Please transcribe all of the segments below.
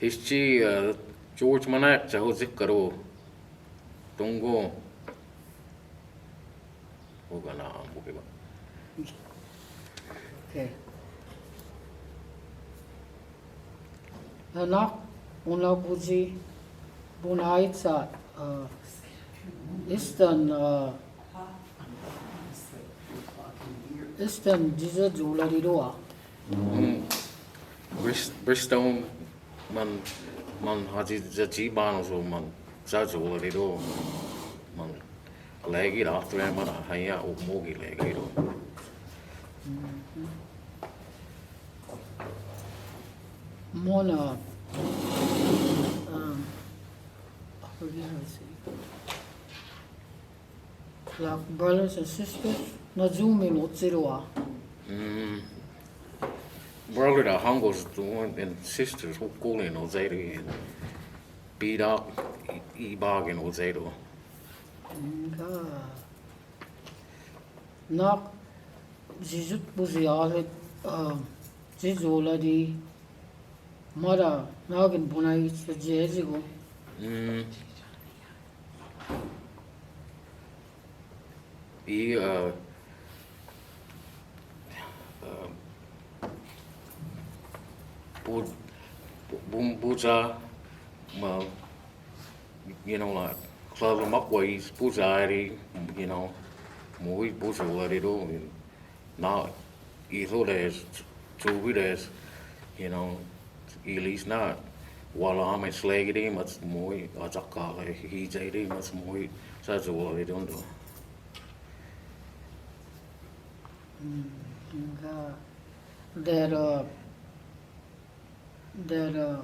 HereGeorge McNac cho zik karo tongo ogana mukeba. Okay. Anak una buji bunai sa Eastern jiza jula didoa. Bristol man haji jaji bano so man za jula dido man legi after man haya o mogi legi do. Mona like brothers and sisters na zoom in otsiroa. Brother da hangos doing and sisters who call in ozero and beat up bargain ozero. Nak jizut buzialet jizola di mara nagin bunai sa jezigo. Buza, well, you know, like club them up ways, buzari, you know, muy buza larido, not either there's two there's, you know, at least not. While I'm a slaggy, much more, as a car, he's a much more, such a what they don't do. There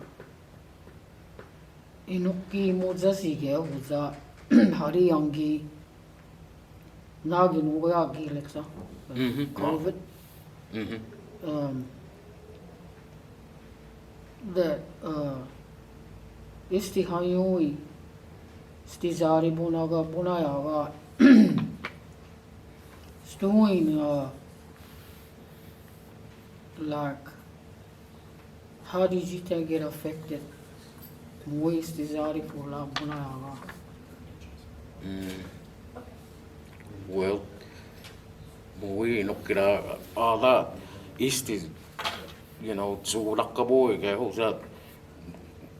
inuki moza sige uza hari yangi nagin uya gileksa COVID. That isti hayoi stizari bunaga bunayaga doing like how did you get affected? Moist is already full of bunayaga. Well, we no kira that isti, you know, so lakaboy kaya ho sa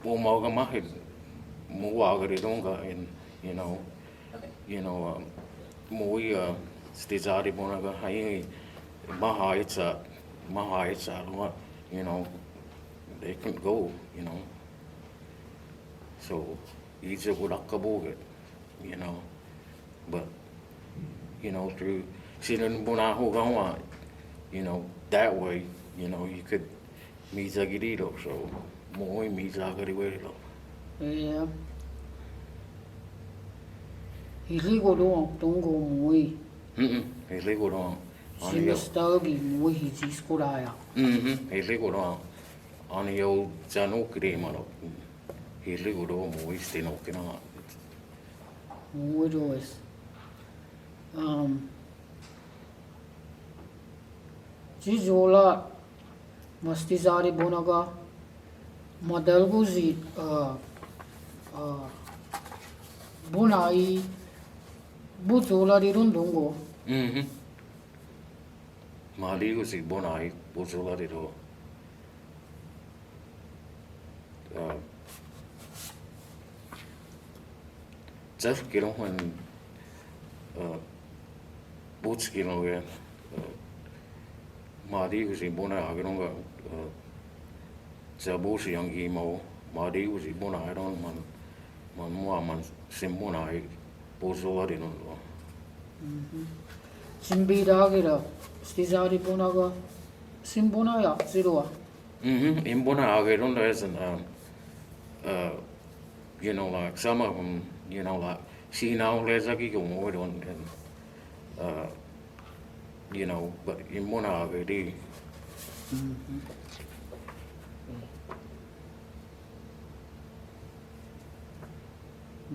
umaga mahid muwagari donga and you know muy stizari bunaga hai mahaitsa you know they couldn't go, you know, so each would akaboget, you know, but you know through sinan bunaho gawa, you know, that way, you know, you could meet Zagirido, so muy meet Zagariwelo. Yeah. Iligo don't go muy. Iligo don't. Sinistagi muy hiskuraya. Iligo don't. On the old Jano Kremano. Iligo don't muy stinokina. Muy dois. Jizola Mastizari Bonaga Madalguzi Bunai Buzola di Rundungo. Maliguzi Bonai Buzola di Do. Jeff Gilon when Boots Gilon Madi was in Bona Agonga Zabusi young emo, Madi was in Bona I don't man Simbona Bozola di Nundo. Simbi Dagira Stizari Bonaga Simbonaya Ziroa. In Bona Agonda as an you know, like some of them, you know, like see now Lezaki go more on and you know, but in Monaga, they.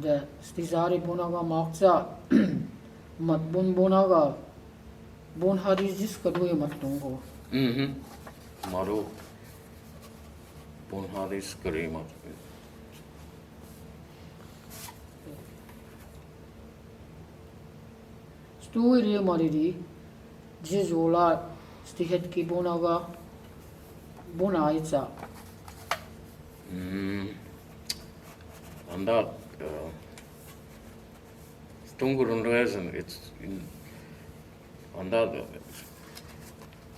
The Stizari Bonaga Maksa Matbun Bonaga Bon Harizis Kadui Matungo. Maru bon hadis karema. Story mariri, jizola, stihet ki bonaga, bonaitsa. And that, Stungurun reason, it's in, and that,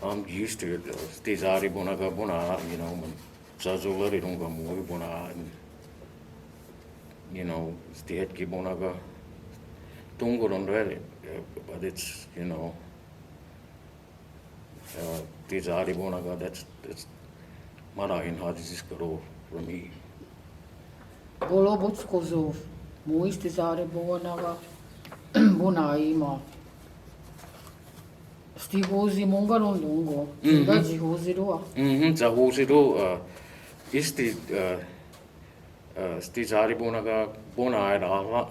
I'm used to it. Stizari bonaga bona, you know, man, Zazolari runga mui bona, and, you know, stihet ki bonaga, Stungurun reason, but it's, you know, Stizari bonaga, that's marahin hadis karo for me. Bolo butskozo, muisti zare bonaga, bonaima. Sti hozi mongaron lungo, gaji hozi roa. Za hozi ro, isti, sti zari bonaga bona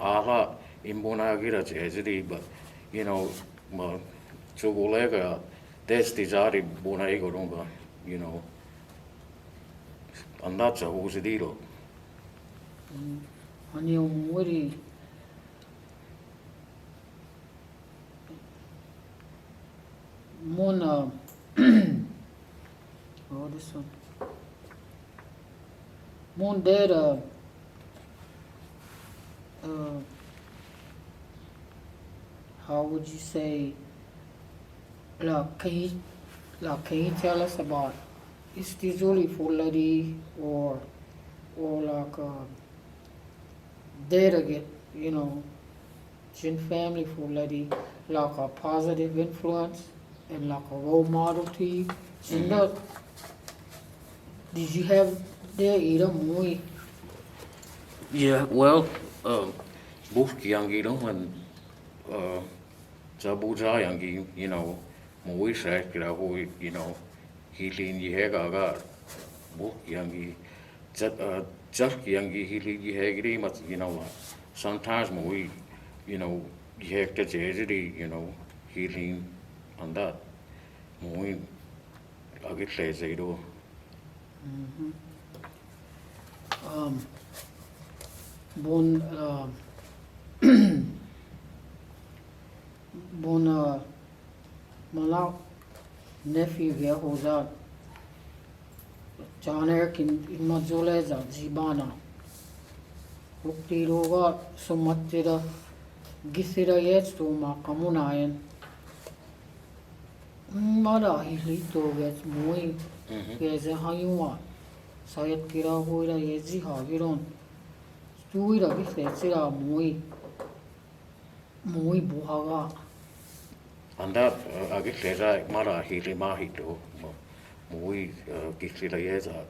ala in bona gira jezri, but you know, ma chogolega, that's sti zari bona igoronga, you know. And that's a hozi diro. Ani umuri. Mona. Oh, this one. Mon dera. How would you say? Can you tell us about istizoli fulleri or like data get, you know, Jin family fulleri like a positive influence and like a role model to you? Did you have there either muy? Yeah, well, buki yangi no when zabuja yangi, you know, muy sa kira hui, you know, hilin yihega ga buki yangi just yangi hilin yihegri mat, you know, sometimes muy, you know, yihegta jezri, you know, hilin and that muy agit lezero. Bon Malak nephew here who's out John Eric in Mazoleza, Zibana. Uktiroga sumatira gisira yet to Makamunayan. Mara hilito gets muy gets a hayuma. Sayat kira hoira yezi hagiron. Stuira gisira muy buhaga. And that agit leza mara hili mahito. Muy gisira yeza.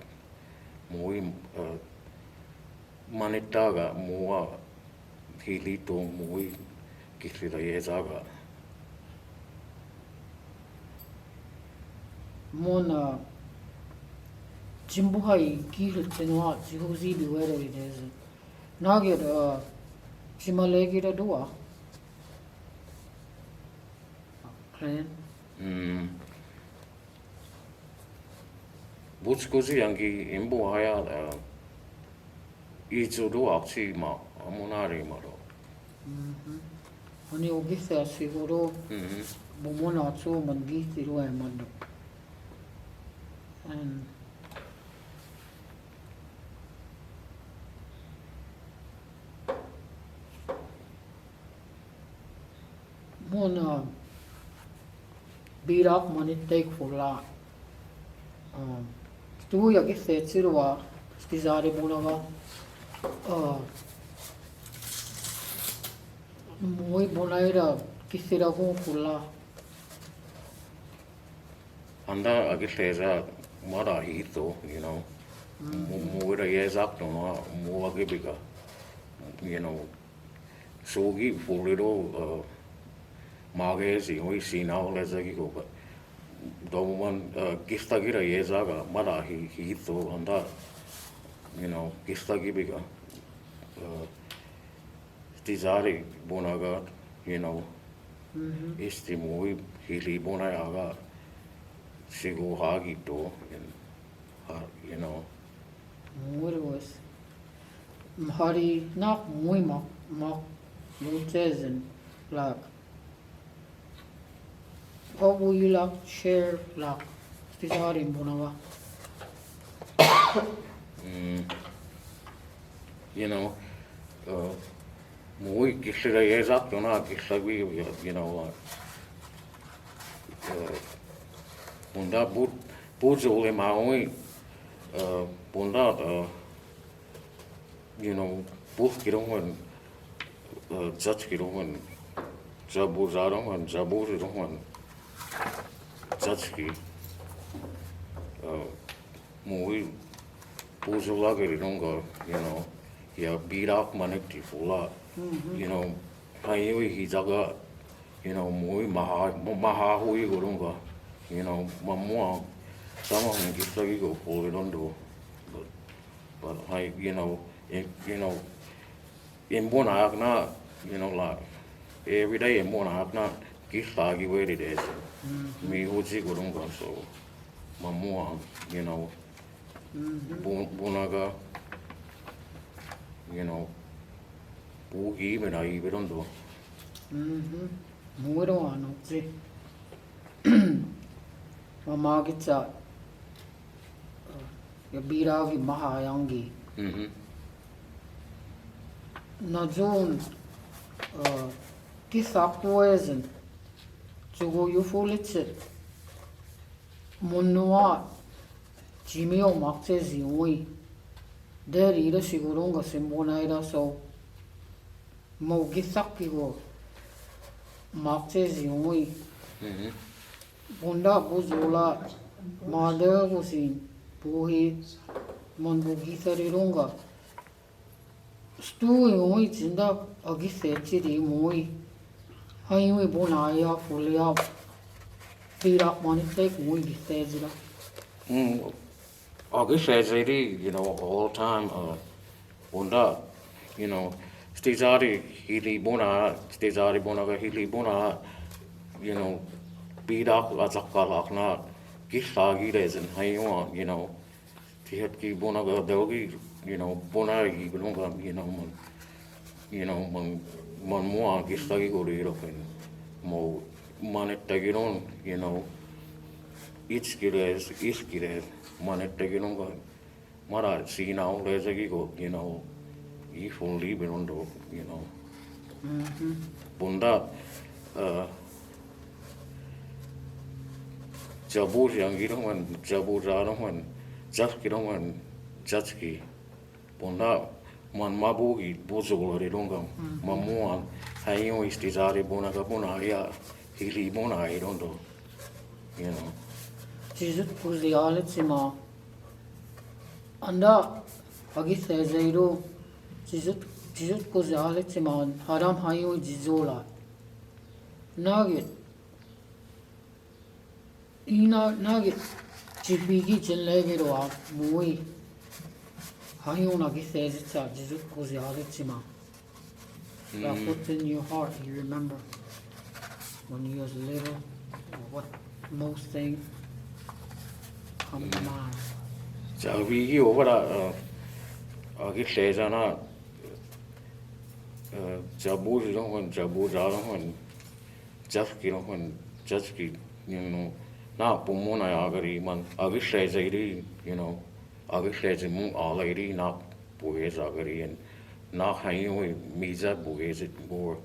Muy manitaga mua hilito muy gisira yezaga. Mona Jimbuhai Kiltinwa, Jihuzi be where it is. Nugget Chimalegida Dua. Clan. Butskozi yangi imbo haya izudu aksi ma amunari maro. Honey Ogitha Siguro Bomona Tsu Mangiti Ruamando. And Mona beat up money take for la. Stu Yagitha Sirwa, Stizari Bonaga. Muy bonaira kisira go fulla. Anda agit leza mara hito, you know. Muira yezak no mua gibiga. You know. Sogi fuliro magezi hoi sinao leza gigo, but doman gistagira yezaga mara hito anda, you know, gistagibiga. Stizari bonaga, you know, isti muy hili bonayaga sigo hagito, and you know, Muirois. Mhari nak mui mak mutezen like. What will you like share like? Stizari mbunawa. You know, muy kisira yezak na kisabi, you know, bunda buzole maui, bunda, you know, both kirohan, judge kirohan, jabuzarohan, jabuzirohan, judge ki, muy buzola kironga, you know. Ya birak manekti fula, you know, hayo hijaga, you know, muy maha hui gurunga, you know, mamua, sama hungi sagi go polirondo, but I, you know, in bona na, you know, like every day in bona na, kisagi where it is, me uji gurunga so, mamua, you know, bonaga. You know, bugi me na ibirondo. Muiro ano zi. Mamagitsa. Ya biragi mahayangi. Na zon kisakuezen. Zugo yufulitse. Munua. Jimio maktezi ui. There ira sigurunga simbona ira so mo gisaki go makse ziui bunda buzula mada go sin puhi mon bugisari runga stu ui jinda agise chiri mui hayui bonaya fulia pirak manitek mui gisezira I guess as it is, you know, all the time, bunda, you know, stizari hili bona hili, you know, bidak azakalak na kisagi rezen haywa, you know, tihat ki bona ga dogi, you know, bona gi gununga, you know, man mua kisagi go riroken, mo manet tagiron, you know, iskires. Manet taginonga mara see now go, you know, if only berondo, you know. Bunda jabur yangiroman, jaburaroman, jaskiroman, jatski. Bunda man mabugi, bozolarironga, mamuan, hayo istizari bonaga bonaya, hili bona irondo, you know. Jizut puzialet sima anda agi sezairo jizut puzialet sima haram hayo jizola nagit jibigi jinlegiro a mui hayo nagi sezitsa jizut puzialet sima that puts in your heart you remember when you was little what most things come to mind. Javi over agi sezana jabu jaski, you know, na pumona agari man agi sezari, you know, agi sezimu alari na buez agari and na hayo miza buez it or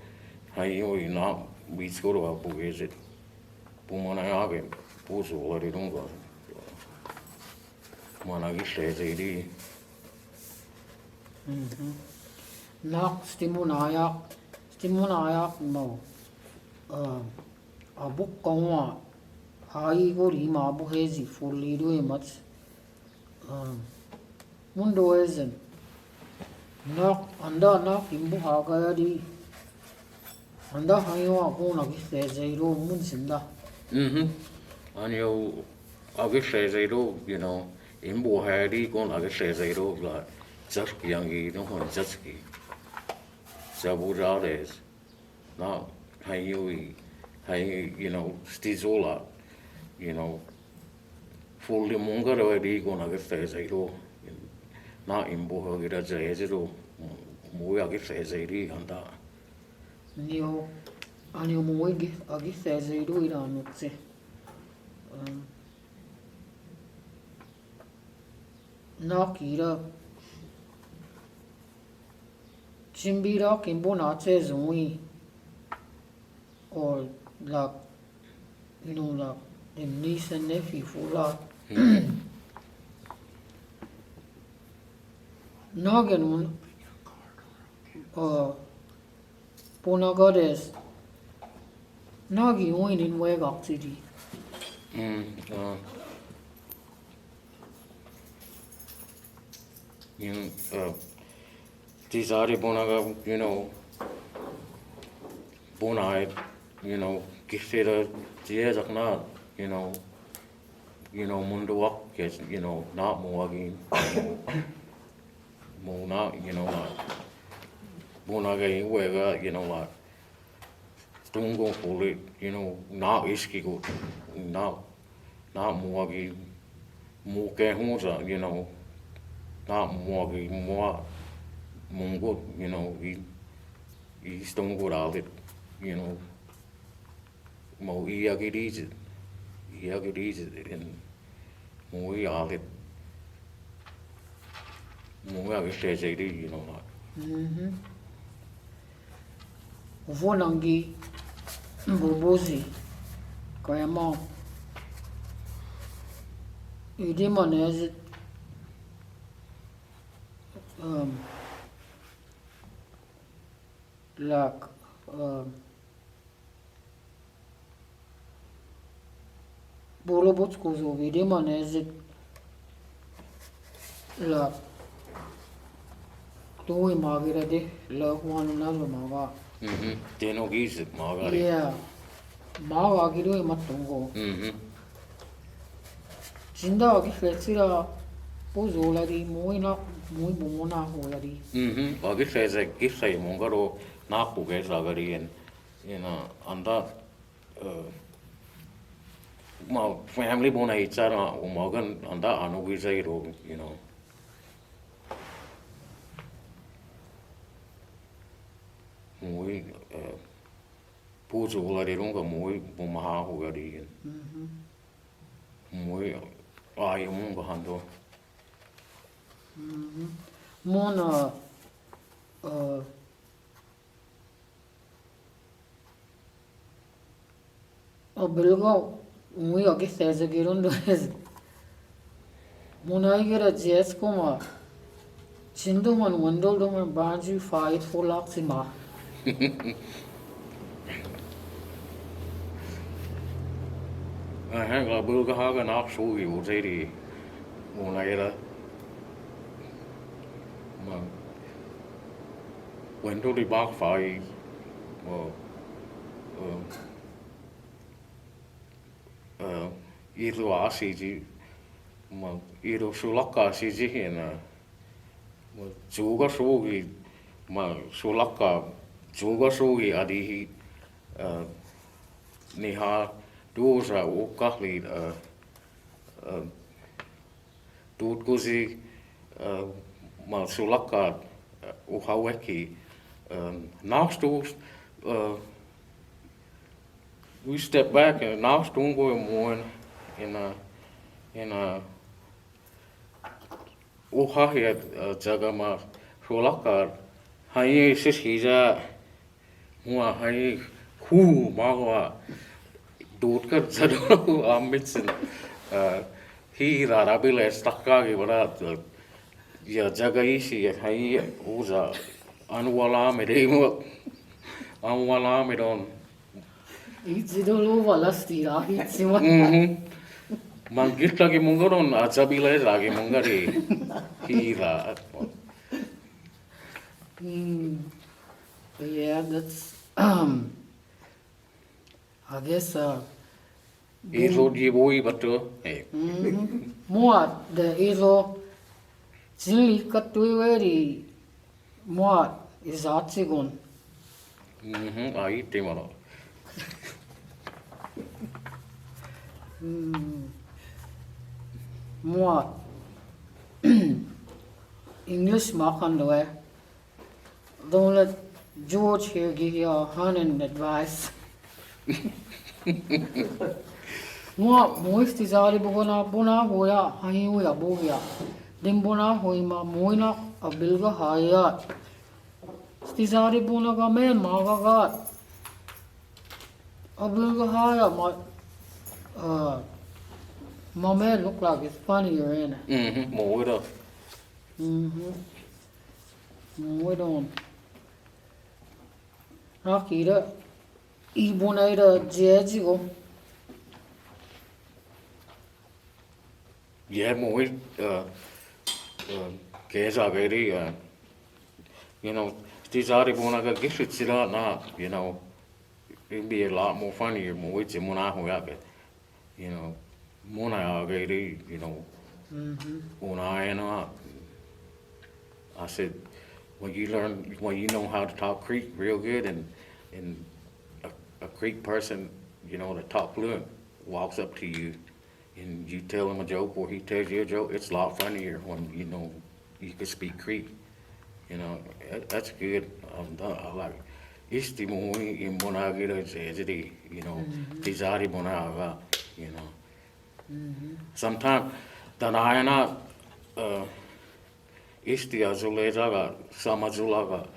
hayo na Mvskoke buez it pumona agari puso alari dunga. Managi sezari. Nak stimunayak mo abuk kawa hai go rima abu hezi fully do much mundo ezen nak anda nak imbu haga di anda hayo abu nagi sezero mun sinda Anyo agi sezero, you know, imbu hari kon agi sezero la jaski yangi no hon jaski jaburares na hayo you know, stizola, you know, fully mongaro edi kon agi sezero na imbo gira jero mo ya ge sezeri anda Nio, anio moigi, agi sezeiru iranutse. Nakira. Chimbira kimbo nache zui. Or like, you know, like the niece and nephew for like. Nagan Ponagades Nagi oin in Wegok City. Tisari bonaga, bonai, kisera tiezakna, munduak, yes, not moagi, mona, bonaga, wega, like, stungo fully, not iskigo, not moagi, moke hosa, not moagi, more. Mungo, he stungo out it, mo iagiriz and mo out it. Mo agishedi, Vonangi Bobozi Kayama Idimanez like Bolobotskozo Idimanez like Doi Magira la one another Maga. Teno giz Magari. Yeah. Maga Gido Matungo. Jinda Gifetsira Pozolari Moina Muy Bomona Holari. Agi says a gift say Mongaro Napuge Zagari and and that my family bona Ichara Umogan and that Anugizairo, Muy Puzo Larirunga, muy Bumaha Hugari, muy Ayamunga Hando. Mona Bilgo muy agi seze girundo ez Mona gira jes koma Chindu man wandol do man banju fight for laksima I hang a bulga haga not so you lady Monaira. When do the back five Iru Asiji Iru Sulaka Siji and Juga Sogi Sulaka Juga Sogi Adihi Niha Doza Ukahli Tutkuzi Sulaka Uhaweki Naustus we step back and now don't go more in a Uhahia Jagama Sulaka Haye Sishiza Mua Haye Hu Mawa Dutka Zadu Amitsin he Rabile Stakagi Varat Ya Jagaishi Haye Uza Anwalamid Anwalamidon. Itzidolo valastira hitzima Mangita Mungaron Azabila Ragi Mungari Hira. Yeah, that's I guess Ilo Jiboi but more the Ilo Zili Katuiveri more is Atsigon. I eat them. Moi English mark on the way. Don't let George here give you a hunting advice. Mua muisti saari bona hoya hahi hoya bogia. Dimbona hoima moina a bilga hayat. Stizari bona ga man magagat. A bilga haya my man look like it's funnier in it. More đó. More on. Rocky da. Ibona da jejigo. Yeah, more kesa gari you know, stizari bona ga gishit sila na, you know, it'd be a lot more funnier more mona hoya ke. You know, mona gari, you know. I said, when you know how to talk Creek real good, and a Creek person, you know, that talk fluent, walks up to you, and you tell him a joke or he tells you a joke, it's a lot funnier when you know you can speak Creek. You know, that's good. I like. Isti mo in bonagira zedi, you know, tizari bonaga, you know. Sometimes danayana isti azulezaga samazulaga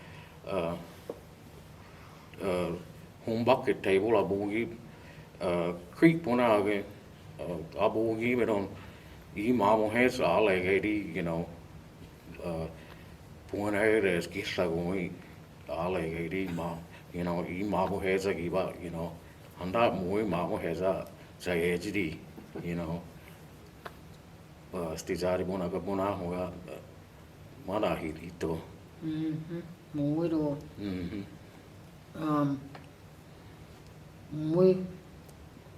humbake table abugi Creek bonage abugi bedon I mamo has all you know Puanares Gislagui, Allegati, you know, E Mabo has a giva, you know, and that Mui Mabo has a Zayedi, you know, Stizari Bonagabona, Mana Hito. Muito. Muy.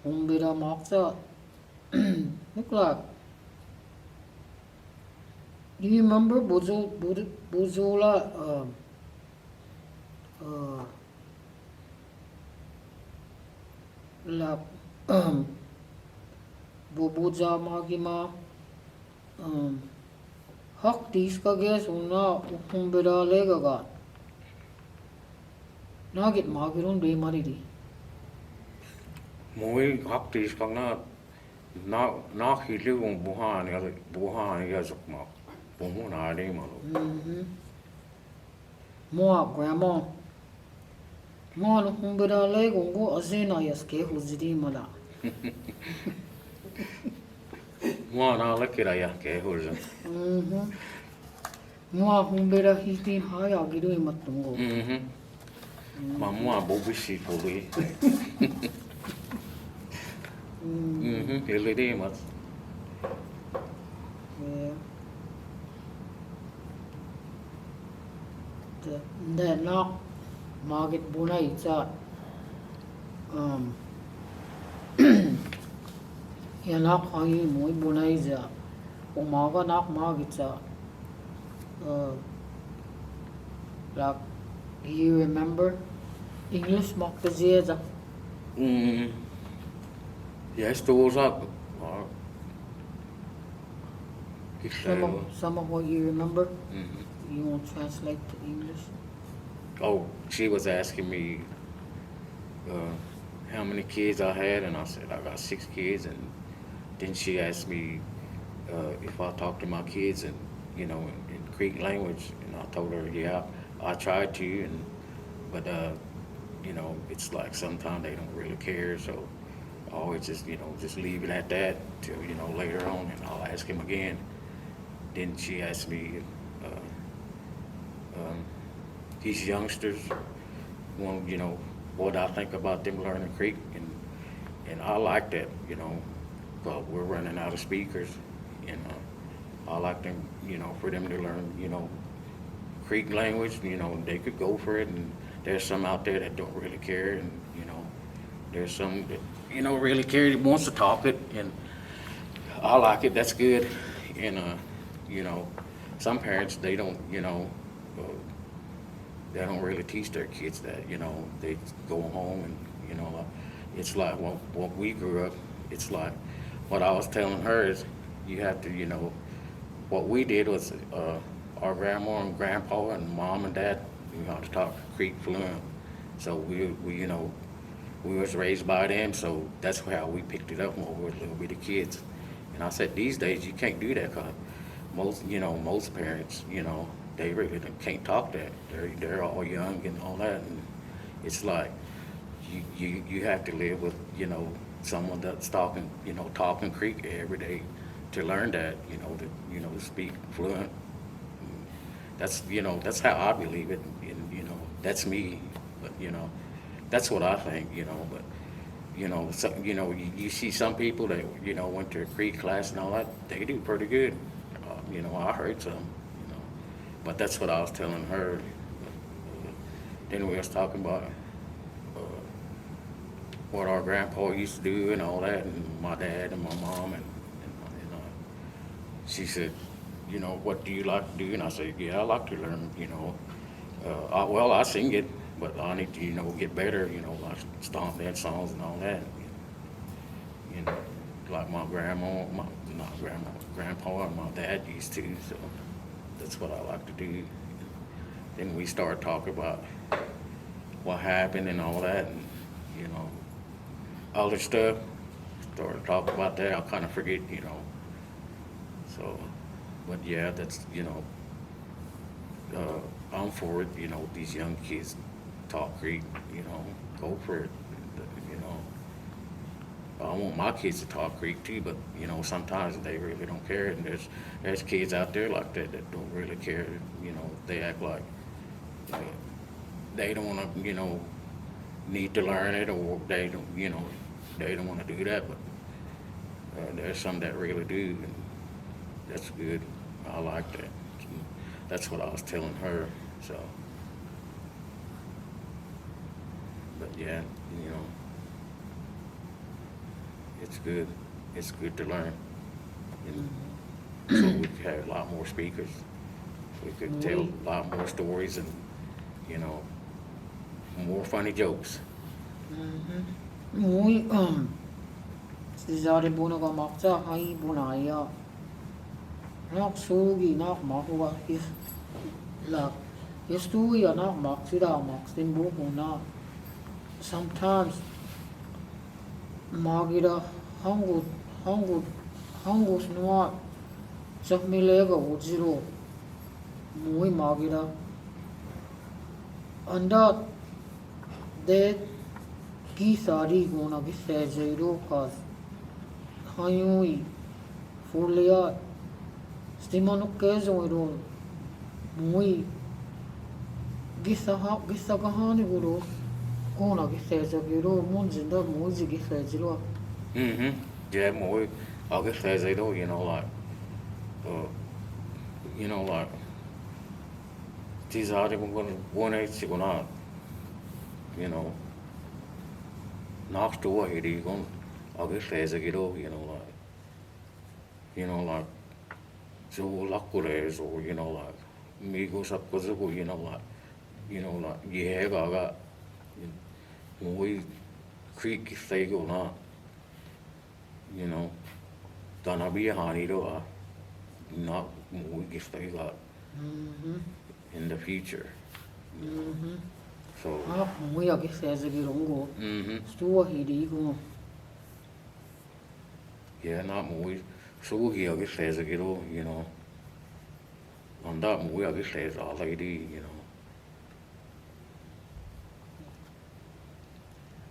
Bira Moxa. Look like. Do you remember Buzula? La Bobuja Magima. Hak diska ges una umbira legaga. Nagit Magirun de Maridi. Mui Haktis Kanga, not he live on Buhan Yazukma. Pomona de Malo. Moa grandma. Moa umbira legungo azena yaske huzidi mala. Moana Lakiraya, Kehuza. Moa umbira hitin haya gidu matungo. Mamma Bobishi Poli. Ilidimas. Yeah. Then now, Margaret Bunaitza. Yanak Hayi Mui Bunaiza. Umaga Nak Margitza. Like, you remember English Makazeza? Yes, those up. Some of what you remember? You won't translate to English? Oh, she was asking me how many kids I had, and I said I got 6 kids, and then she asked me if I talked to my kids in Creek language, and I told her, yeah, I tried to, but you know, it's like sometimes they don't really care, so I always just leave it at that till later on, and I'll ask him again. Then she asked me, these youngsters, what I think about them learning Creek, and I like that, because we're running out of speakers, and I like them, for them to learn, Creek language, they could go for it, and there's some out there that don't really care, and there's some that really care, that wants to talk it, and I like it. That's good, and some parents, they don't they don't really teach their kids that, they go home and it's like when we grew up, it's like what I was telling her is you have to, what we did was our grandma and grandpa and mom and dad, you know, to talk Creek fluent. So we you know, we was raised by them, so that's how we picked it up when we were little bitty kids. And I said, these days you can't do that, 'cause most parents, you know, they really can't talk that. They're all young and all that, and it's like you have to live with, you know, someone that's talking Creek every day to learn that, to speak fluent. That's how I believe it, and that's me. But that's what I think. But you see some people that went to a Creek class and all that, they do pretty good. I heard some. But that's what I was telling her. Then we was talking about what our grandpa used to do and all that, and my dad and my mom, and she said, what do you like to do? And I said, yeah, I like to learn, I sing it, but I need to, get better, like stomp that songs and all that. Like my grandpa and my dad used to, so that's what I like to do. Then we started talking about what happened and all that, and, other stuff. Started talking about that, I'll kind of forget, So, but yeah, that's, I'm for it, these young kids talk Greek, go for it, I want my kids to talk Greek too, but, sometimes they really don't care, and there's kids out there like that don't really care, they act like they don't want to, need to learn it, or they don't want to do that, but there's some that really do, and that's good. I like that. That's what I was telling her. So, but yeah, it's good. It's good to learn. So we could have a lot more speakers. We could tell a lot more stories, and more funny jokes. Muy Sizari bunaga makta hai bunaya. Nak sugi nak mahuwa la yestuya nak maksida maksin bukuna. Sometimes magira hangus nuwa sakmilega ujiro muy magira anda de Gisari guna gisezero cause hayui fulia stimano kezoiro muy gisagahani guru guna gisezero munzinda muzi gisezero. Yeah, more. I guess as they do, like these are even going to 180 going out, Knox to what he going. I guess as they get over, like so lakures, or like migos up because like yeah, I got we creek they go not. Dana be a honey do not we get they got in the future. So muy gisezero sto hirigo. yeah, not muy so he I guess says on that muy I guess says all lady,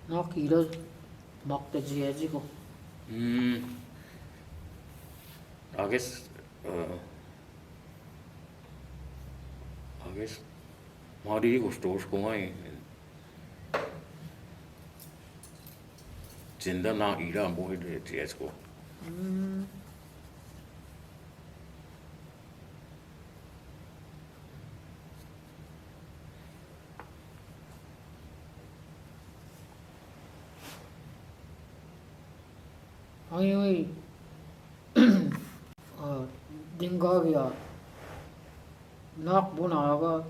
Nak ira makta jiajigo. I guess Mari go stores going Jinda na ira boy de Tiesco. Hayui dingagia nak bunaga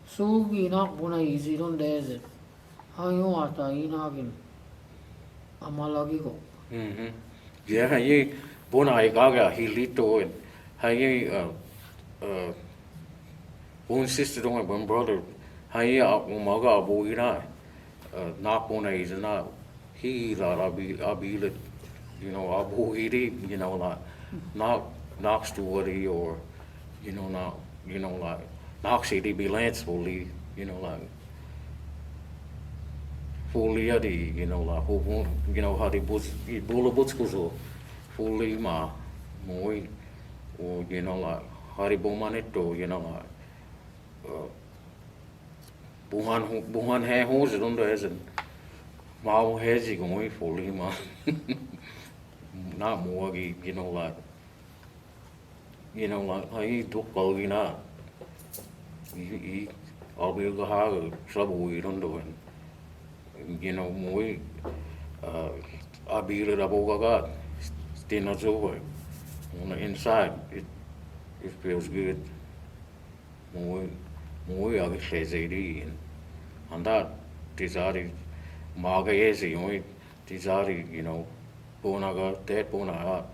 sugi nak buna izirun deze hayu ata inagin amalagigo. Yeah, he bona I gaga he lito and he one sister don't have one brother. Hai umaga abuira. Knock on is not. He thought I'll be the, you know, abuiri, you know, like knock story or, you know, not, you know, like knock city be lance fully, you know, like fully adi, you know, like who, you know, how the bus, bula butskuzo, fully ma, moi, or, you know, like haribo manito, you know, like buhan hai hose rundo as in mau hezi goi fully ma, not more, you know, like, I took Golgina. I'll be able to have trouble we don't do it. You know, moi, I'll be able to have still not over. On the inside, it feels good. Moi, I guess and that desire, Maga Ezi, desire, you know, Bonaga, dead Bonaga,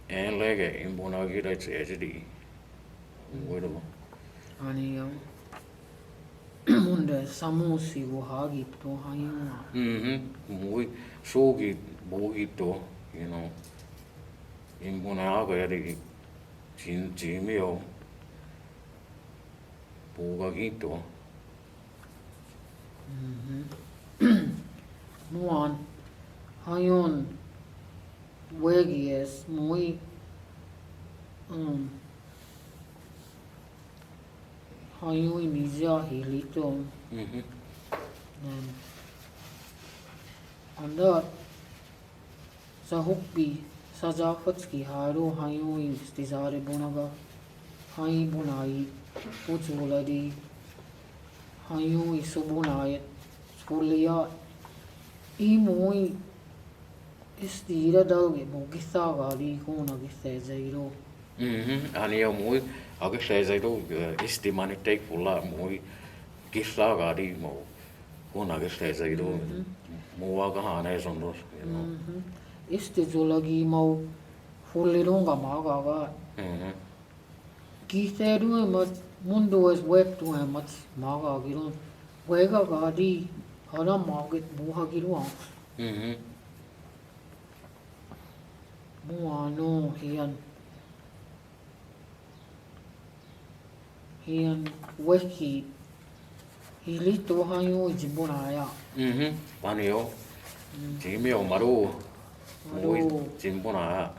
and Lega in Bonaga, that's Ezi. Whatever. 아니 문데 사무시고 하기 또 하요. Muy sogi bogito, you know. In Bonaga, eri Jimio Bogagito. 무한 하yon 외기에서 muy 하요이 미자 힐리토 안다 사혹비 사자fatski 하로 하요이 스티자레 보나가 하이 보나이 우츠올라디 하요이 소보나이 스콜리아 이 모이 istira dalge mo gisaga di kona gisezairo Ania muy, I guess as I do, is the money take for la muy gisaga di mo, una guess as I do, moaga hanes on those, you know. istizolagi mo fulilonga magaga giseru mas mundo es web to em mas magagiron wega gadi hana magit buhagiru Muano hian weki hilito hayo jimbonaya. Panio, Jimmy Maru, muy Jimbona.